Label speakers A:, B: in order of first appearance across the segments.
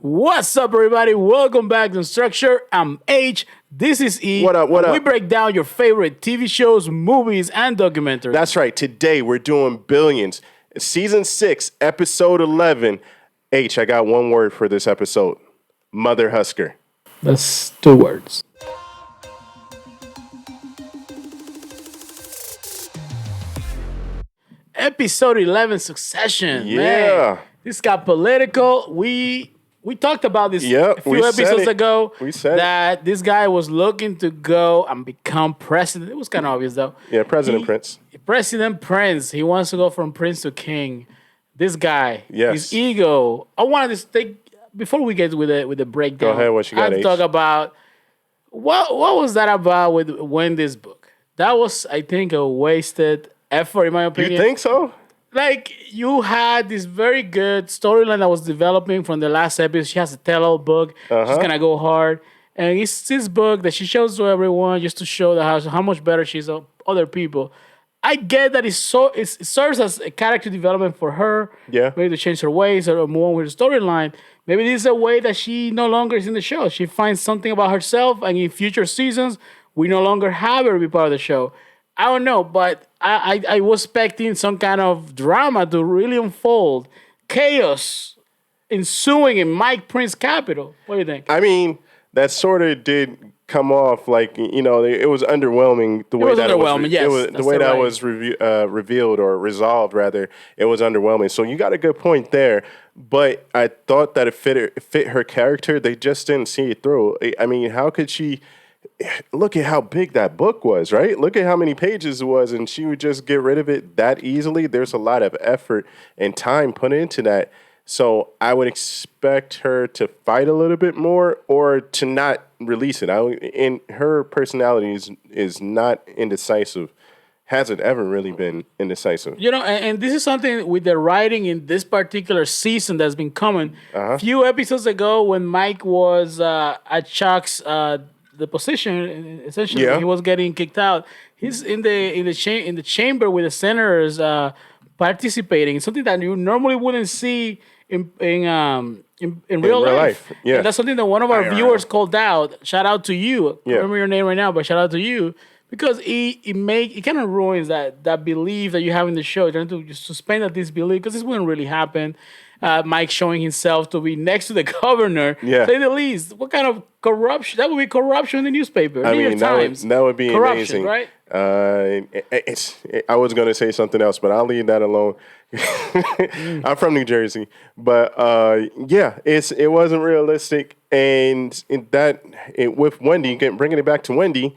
A: What's up, everybody? Welcome back to Structure. I'm H. This is E.
B: What up, what
A: We
B: up?
A: break down your favorite TV shows, movies, and documentaries.
B: That's right. Today we're doing Billions. Season 6, episode 11. H, I got one word for this episode. Mother Husker.
A: That's 2 words. Episode 11, Succession.
B: Yeah.
A: Man, this got political. We talked about this
B: Yep,
A: a few
B: we said
A: episodes
B: it.
A: ago.
B: We said
A: that this guy was looking to go and become president. It was kind of obvious, though.
B: Yeah, President Prince.
A: President Prince. He wants to go from prince to king. This guy,
B: Yes.
A: his ego. I wanted to take before we get with the breakdown.
B: Go ahead, what you got,
A: I have to
B: H?
A: talk about what was that about with Wendy's book? That was, I think, a wasted effort, in my
B: You
A: opinion.
B: think so?
A: Like, you had this very good storyline that was developing from the last episode. She has a tell-all book. She's gonna go hard, and it's this book that she shows to everyone just to show how much better she's of other people. I get that it serves as a character development for her.
B: Yeah.
A: Maybe to change her ways or move on with the storyline. Maybe this is a way that she no longer is in the show. She finds something about herself, and in future seasons, we no longer have her be part of the show. I don't know, but I was expecting some kind of drama to really unfold. Chaos ensuing in Mike Prince Capital. What do you think?
B: I mean, that sort of did come off like, it was underwhelming the way
A: was
B: that
A: underwhelming, yes,
B: it was
A: that's
B: the way
A: the
B: that
A: right-
B: was revealed or resolved rather. It was underwhelming. So you got a good point there, but I thought that it fit her character. They just didn't see it through. I mean, how could she look at how big that book was, right? Look at how many pages it was, and she would just get rid of it that easily. There's a lot of effort and time put into that. So I would expect her to fight a little bit more or to not release it. And her personality is not indecisive. Hasn't ever really been indecisive.
A: You know, and this is something with the writing in this particular season that's been coming. A few episodes ago, when Mike was at Chuck's the position, essentially
B: Yeah.
A: he was getting kicked out. He's in the chamber with the senators participating. Something that you normally wouldn't see in real life.
B: Yeah.
A: And that's something that one of our
B: IRL.
A: viewers called out. Shout out to you. I
B: Yeah.
A: can't remember your name right now, but shout out to you. Because it kind of ruins that belief that you have in the show. Trying to just suspend that disbelief because this wouldn't really happen. Mike showing himself to be next to the governor,
B: Yeah.
A: say the least. What kind of corruption? That would be corruption in the newspaper.
B: I
A: New York
B: mean,
A: Times.
B: that would be
A: corruption,
B: amazing.
A: right?
B: I was going to say something else, but I'll leave that alone. I'm from New Jersey, but yeah, it wasn't realistic, and with Wendy, bringing it back to Wendy,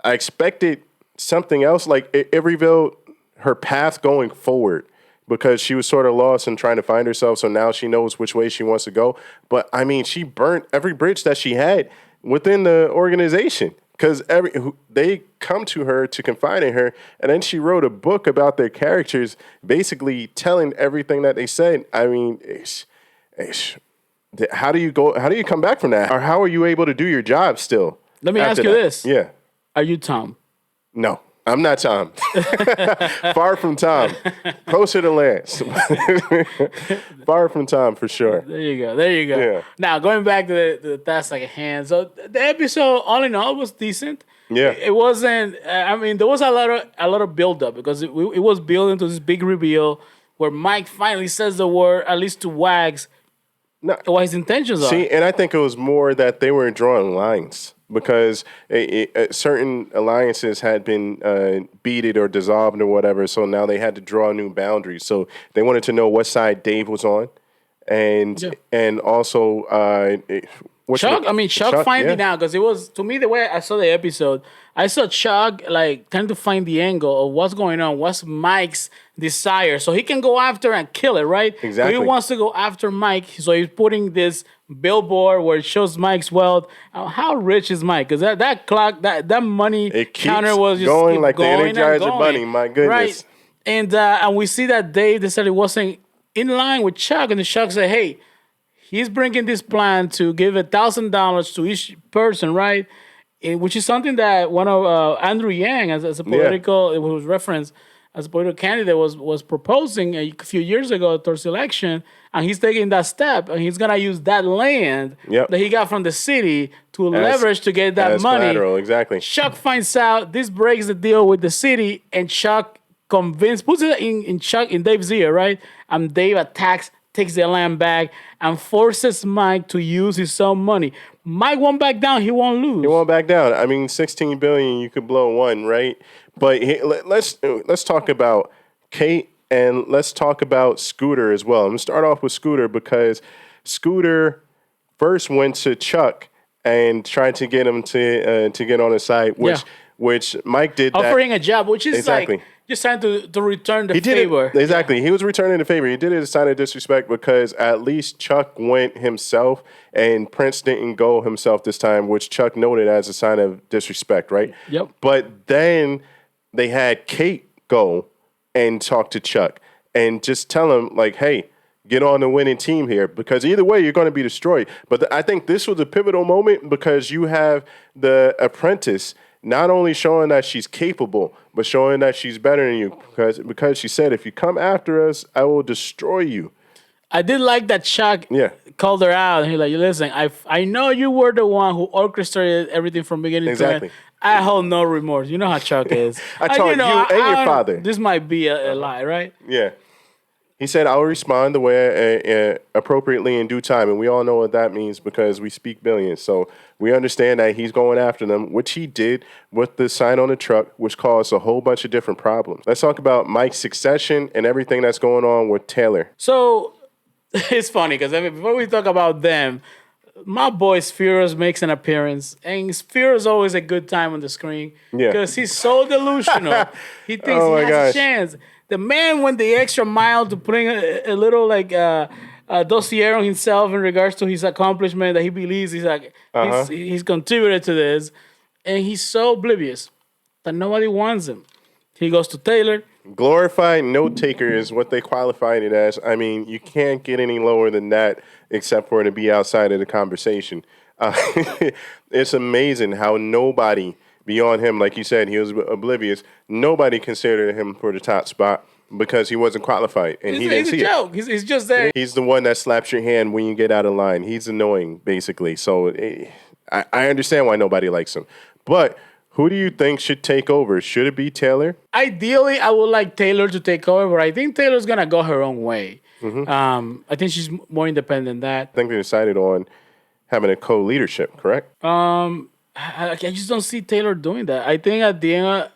B: I expected something else. Like it revealed her path going forward because she was sort of lost and trying to find herself. So now she knows which way she wants to go. But I mean, she burnt every bridge that she had within the organization because they come to her to confide in her, and then she wrote a book about their characters, basically telling everything that they said. I mean, how do you go? How do you come back from that? Or how are you able to do your job still?
A: Let me
B: after
A: ask you
B: that?
A: this.
B: Yeah.
A: Are you Tom?
B: No, I'm not Tom. Far from Tom. Closer to Lance. Far from Tom for sure.
A: There you go.
B: Yeah.
A: Now, going back to the task at hand. So the episode, all in all, was decent.
B: Yeah.
A: It wasn't. I mean, there was a lot of build up because it was building to this big reveal where Mike finally says the word, at least to Wags,
B: No.
A: what his intentions are.
B: See, and I think it was more that they were drawing lines because certain alliances had been beated or dissolved or whatever. So now they had to draw new boundaries. So they wanted to know what side Dave was on, and also
A: Chuck finding
B: yeah.
A: out because it was, to me, the way I saw the episode, I saw Chuck like trying to find the angle of what's going on, what's Mike's desire, so he can go after and kill it, right?
B: Exactly.
A: So he wants to go after Mike, so he's putting this billboard where it shows Mike's wealth. How rich is Mike? Because that clock, that money
B: It keeps
A: counter was just
B: going
A: keep
B: like the
A: going and
B: Energizer
A: going.
B: Bunny. My goodness.
A: Right. And we see that Dave decided it wasn't in line with Chuck, and the Chuck said, "Hey, he's bringing this plan to give $1,000 to each person, right?" Which is something that one of Andrew Yang, as a political, it was referenced, as a political candidate was proposing a few years ago towards the election, and he's taking that step, and he's gonna use that land
B: Yep.
A: that he got from the city to
B: As-
A: leverage to get that
B: as
A: money.
B: collateral, exactly.
A: Chuck finds out this breaks the deal with the city, and Chuck puts it in Dave's ear, right? And Dave attacks, takes the land back, and forces Mike to use his own money. Mike won't back down. He won't lose.
B: He won't back down. I mean, 16 billion, you could blow one, right? But let's talk about Kate, and let's talk about Scooter as well. I'm gonna start off with Scooter because Scooter first went to Chuck and tried to get him to get on his side, which Mike did.
A: Offering a job, which is
B: Exactly.
A: like just trying to return the
B: He did
A: favor.
B: it exactly. He was returning the favor. He did it as a sign of disrespect because at least Chuck went himself and Prince didn't go himself this time, which Chuck noted as a sign of disrespect, right?
A: Yep.
B: But then they had Kate go and talk to Chuck and just tell him like, "Hey, get on the winning team here because either way you're going to be destroyed." But I think this was a pivotal moment because you have the apprentice not only showing that she's capable, but showing that she's better than you because she said, "If you come after us, I will destroy you."
A: I did like that Chuck
B: Yeah.
A: called her out. And he's like, "Listen, I know you were the one who orchestrated everything from beginning
B: Exactly.
A: to end. I hold no remorse." You know how Chuck is.
B: I told you and your father.
A: This might be a lie, right?
B: Yeah. He said, "I will respond the way appropriately in due time." And we all know what that means because we speak billions. So we understand that he's going after them, which he did with the sign on the truck, which caused a whole bunch of different problems. Let's talk about Mike's succession and everything that's going on with Taylor.
A: So it's funny because before we talk about them, my boy Spheros makes an appearance, and Spheros always a good time on the screen
B: Yeah.
A: because he's so delusional. He thinks
B: Oh
A: he
B: my
A: has
B: gosh.
A: a chance. The man went the extra mile to bring a little dossier on himself in regards to his accomplishment that he believes he's contributed to this, and he's so oblivious that nobody wants him. He goes to Taylor.
B: Glorified note taker is what they qualified it as. I mean, you can't get any lower than that except for to be outside of the conversation. It's amazing how nobody beyond him, like you said, he was oblivious. Nobody considered him for the top spot because he wasn't qualified and he didn't see
A: He's a joke. He's just there.
B: He's the one that slaps your hand when you get out of line. He's annoying, basically. So I understand why nobody likes him. But who do you think should take over? Should it be Taylor?
A: Ideally, I would like Taylor to take over, but I think Taylor's gonna go her own way. I think she's more independent than that.
B: I think they decided on having a co-leadership, correct?
A: I just don't see Taylor doing that. I think at the end,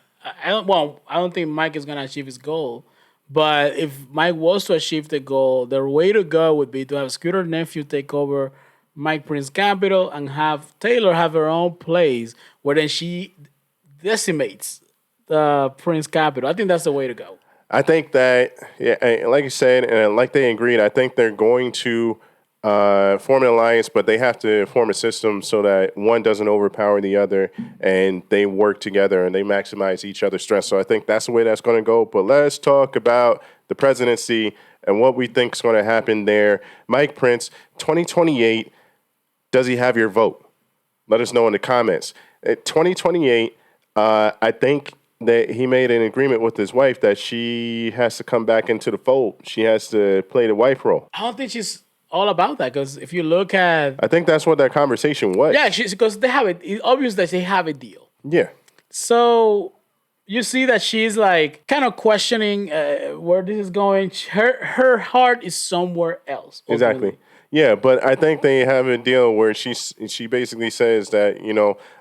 A: I don't think Mike is gonna achieve his goal. But if Mike was to achieve the goal, the way to go would be to have Scooter nephew take over Mike Prince Capital and have Taylor have her own place where then she decimates the Prince Capital. I think that's the way to go.
B: I think that, yeah, like you said, and like they agreed, I think they're going to form an alliance, but they have to form a system so that one doesn't overpower the other and they work together and they maximize each other's strengths. So I think that's the way that's going to go. But let's talk about the presidency and what we think is going to happen there. Mike Prince, 2028, does he have your vote? Let us know in the comments. At 2028, I think that he made an agreement with his wife that she has to come back into the fold. She has to play the wife role.
A: I don't think she's all about that because if you look at
B: I think that's what that conversation was.
A: yeah, because they have it. It's obvious that they have a deal.
B: Yeah.
A: So you see that she's like kind of questioning where this is going. Her heart is somewhere else.
B: Exactly.
A: ultimately.
B: Yeah, but I think they have a deal where she basically says that,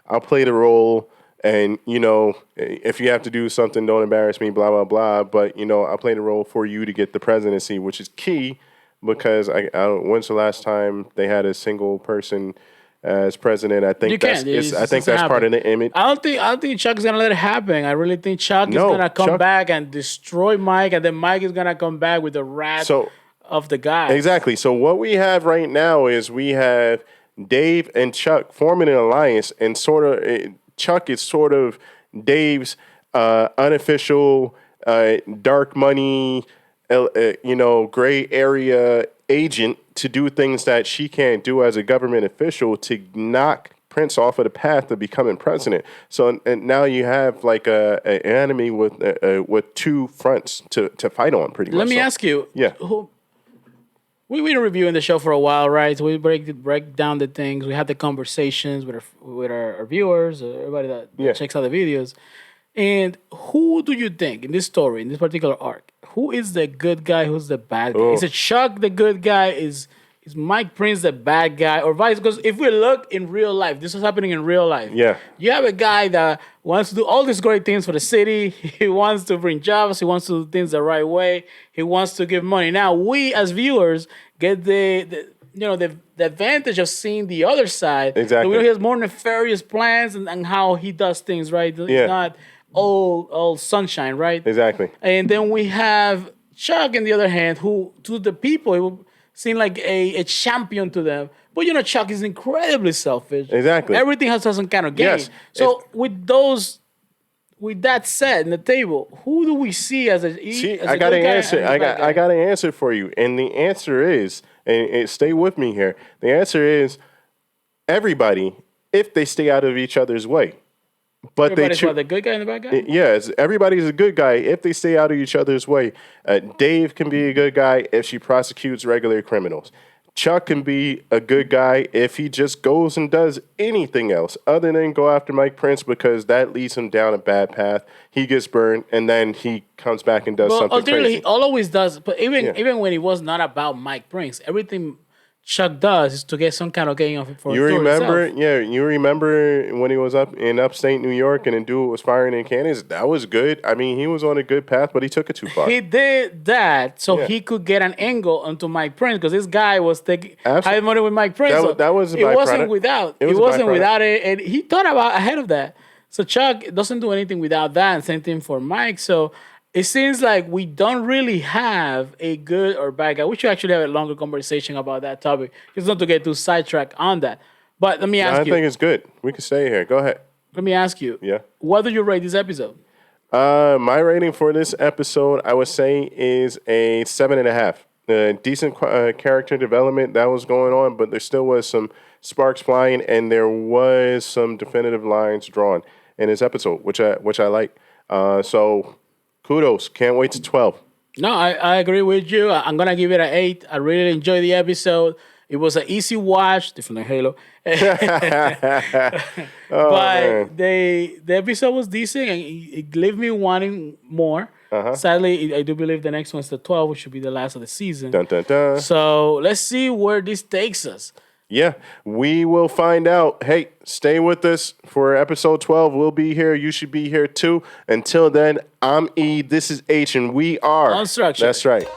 B: I'll play the role and, if you have to do something, don't embarrass me, blah, blah, blah. But, I'll play the role for you to get the presidency, which is key because I don't, when's the last time they had a single person as president? I think that's part of the image.
A: I don't think Chuck is gonna let it happen. I really think Chuck is gonna come back and destroy Mike, and then Mike is gonna come back with the wrath of the guy.
B: Exactly. So what we have right now is we have Dave and Chuck forming an alliance, and Chuck is sort of Dave's unofficial dark money, gray area agent to do things that she can't do as a government official to knock Prince off of the path of becoming president. So and now you have like an enemy with two fronts to fight on, pretty much.
A: Let me ask you.
B: Yeah.
A: We've been reviewing the show for a while, right? So we break down the things. We have the conversations with our viewers, everybody that checks out the videos. And who do you think in this story, in this particular arc, who is the good guy? Who's the bad guy? Is it Chuck the good guy? Is Mike Prince the bad guy, or vice? Because if we look in real life, this is happening in real life.
B: Yeah.
A: You have a guy that wants to do all these great things for the city. He wants to bring jobs. He wants to do things the right way. He wants to give money. Now we as viewers get the advantage of seeing the other side.
B: Exactly.
A: So he has more nefarious plans and how he does things. Right.
B: Yeah.
A: It's not all sunshine. Right.
B: Exactly.
A: And then we have Chuck, on the other hand, who to the people he will seem like a champion to them. But Chuck is incredibly selfish.
B: Exactly.
A: Everything has some kind of gain.
B: Yes.
A: So with that said in the table, who do we see as a
B: I got an answer. I got an answer for you. And the answer is, and stay with me here. The answer is everybody, if they stay out of each other's way. But
A: everybody's the good guy and the bad guy?
B: Yes, everybody's a good guy if they stay out of each other's way. Dave can be a good guy if she prosecutes regular criminals. Chuck can be a good guy if he just goes and does anything else other than go after Mike Prince, because that leads him down a bad path. He gets burned, and then he comes back and does something crazy.
A: He always does. But even when it was not about Mike Prince, everything Chuck does is to get some kind of gain for
B: you remember,
A: himself.
B: Yeah, you remember when he was up in upstate New York and the dude was firing in cannons? That was good. I mean, he was on a good path, but he took it too far.
A: He did that so he could get an angle onto Mike Prince, because this guy was taking high money with Mike Prince.
B: That was a byproduct.
A: It wasn't without it, and he thought about ahead of that. So Chuck doesn't do anything without that, and same thing for Mike. So it seems like we don't really have a good or bad guy. We should actually have a longer conversation about that topic, just not to get too sidetracked on that. But let me ask you.
B: I think it's good. We can stay here. Go ahead.
A: Let me ask you.
B: Yeah.
A: What do you rate this episode?
B: My rating for this episode, I would say, is a 7.5. Decent character development that was going on, but there still was some sparks flying, and there was some definitive lines drawn in this episode, which I like. So kudos. Can't wait to 12.
A: No, I agree with you. I'm going to give it an 8. I really enjoyed the episode. It was an easy watch, different than Halo. But the episode was decent, and it left me wanting more. Sadly, I do believe the next one's the 12, which should be the last of the season.
B: Dun, dun, dun.
A: So let's see where this takes us.
B: Yeah, we will find out. Hey, stay with us for episode 12. We'll be here. You should be here too. Until then, I'm E. This is H, and we are
A: Unstructured.
B: That's right.